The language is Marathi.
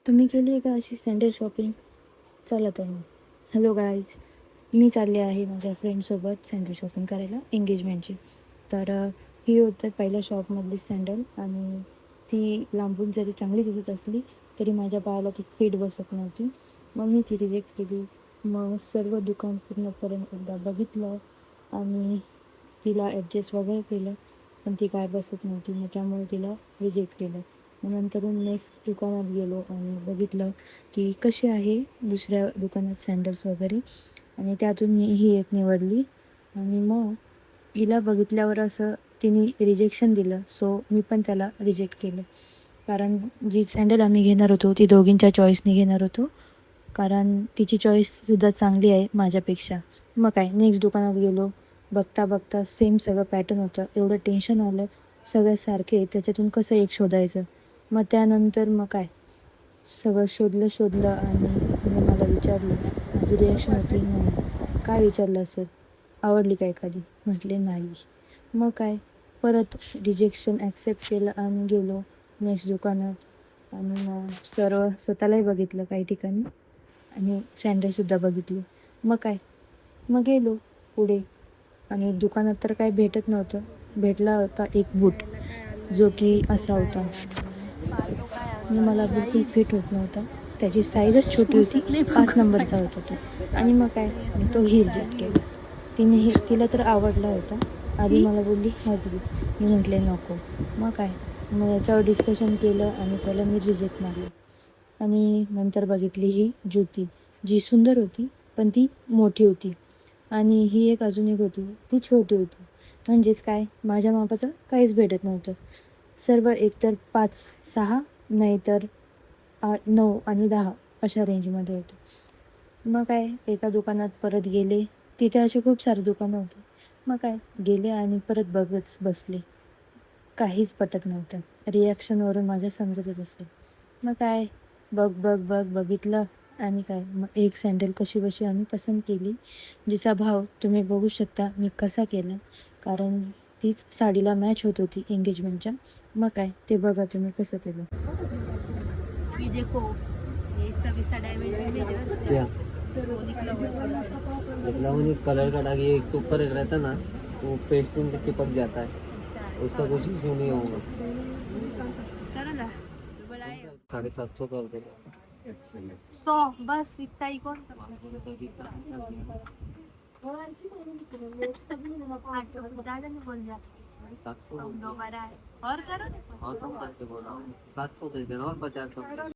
तुम्ही केली आहे का अशी सँडल शॉपिंग? चला तर मग. हॅलो गाईज, मी चालले आहे माझ्या फ्रेंडसोबत सँडल शॉपिंग करायला एंगेजमेंटची. तर ही होतं पहिल्या शॉपमधली सँडल आणि ती लांबून जरी चांगली दिसत असली तरी माझ्या पायाला ती फिट बसत नव्हती. मग मी ती रिजेक्ट केली. मग सर्व दुकान पूर्णपर्यंत एकदा बघितलं आणि तिला ॲडजस्ट वगैरे केलं, पण ती काय बसत नव्हती. मग त्यामुळे तिला रिजेक्ट केलं. मग नंतर नेक्स्ट दुकानात गेलो आणि बघितलं की कशी आहे दुसऱ्या दुकानात सँडल्स वगैरे, आणि त्यातून मी ही एक निवडली. आणि मग हिला बघितल्यावर असं तिने रिजेक्शन दिलं, सो मी पण त्याला रिजेक्ट केलं. कारण जी सँडल आम्ही घेणार होतो ती दोघींच्या चॉईसने घेणार होतो, कारण तिची चॉईससुद्धा चांगली आहे माझ्यापेक्षा. मग काय नेक्स्ट दुकानात गेलो. बघता बघता सेम सगळं पॅटर्न होतं. एवढं टेन्शन आलं, सगळ्यात सारखे त्याच्यातून कसं एक शोधायचं. मग त्यानंतर मग काय सगळं शोधलं आणि तिने मला विचारलं. माझी रिॲक्शन होती नाही. काय विचारलं असेल, आवडली का एखादी? म्हटले नाही. मग काय परत रिजेक्शन ॲक्सेप्ट केलं आणि गेलो नेक्स्ट दुकानात. आणि मग सर्व स्वतःलाही बघितलं काही ठिकाणी आणि सँडलसुद्धा बघितली. मग काय मग गेलो पुढे आणि दुकानात तर काही भेटत नव्हतं. भेटला होता एक बूट, जो की असा होता आणि मला बिलकुल फिट होत नव्हता. त्याची साईजच छोटी होती, 5 नंबरचा होता तो. आणि मग काय मी तोही रिजेक्ट केला. तिला तर आवडला होता. आधी मला बोलली हाच घे. मी म्हटले नको. मग काय मग याच्यावर डिस्कशन केलं आणि त्याला मी रिजेक्ट मारलं. आणि नंतर बघितली ही जुती, जी सुंदर होती पण ती मोठी होती. आणि ही एक अजून एक होती, ती छोटी होती. म्हणजेच काय माझ्या मापाचं काहीच भेटत नव्हतं. सर्व एकतर 5, 6 नाहीतर 8, 9 आणि 10 अशा रेंजमध्ये होते. मग काय एका दुकानात परत गेले. तिथे असे खूप सारे दुकानं होते. मग काय गेले आणि परत बघत बसले. काहीच पटत नव्हतं. रिॲक्शनवरून माझ्या समजतच असेल. मग काय बघितलं आणि काय मग एक सँडल कशीबशी आम्ही पसंत केली, जिचा भाव तुम्ही बघू शकता मी कसा केला, कारण तीच साडीला मॅच होत होती एंगेजमेंटच्या. मग काय ते बघा तुम्ही कसं केलं. ये देखो, ये सब इसका डैमेज है क्या वो निकला हुआ है। निकला मुझे कलर का दाग, ये एक ऊपर एक रहता ना, वो पेस्टिंग पे चिपक जाता है, उसका कुछ इशू नहीं होगा। करो ना, बुलाए 750 का होता 100 बस इतना ही कौन दादा ने बोल दिया 700 दोबारा है और करो ना और कम करके बोला हूँ, 700 दे देना और 50 कम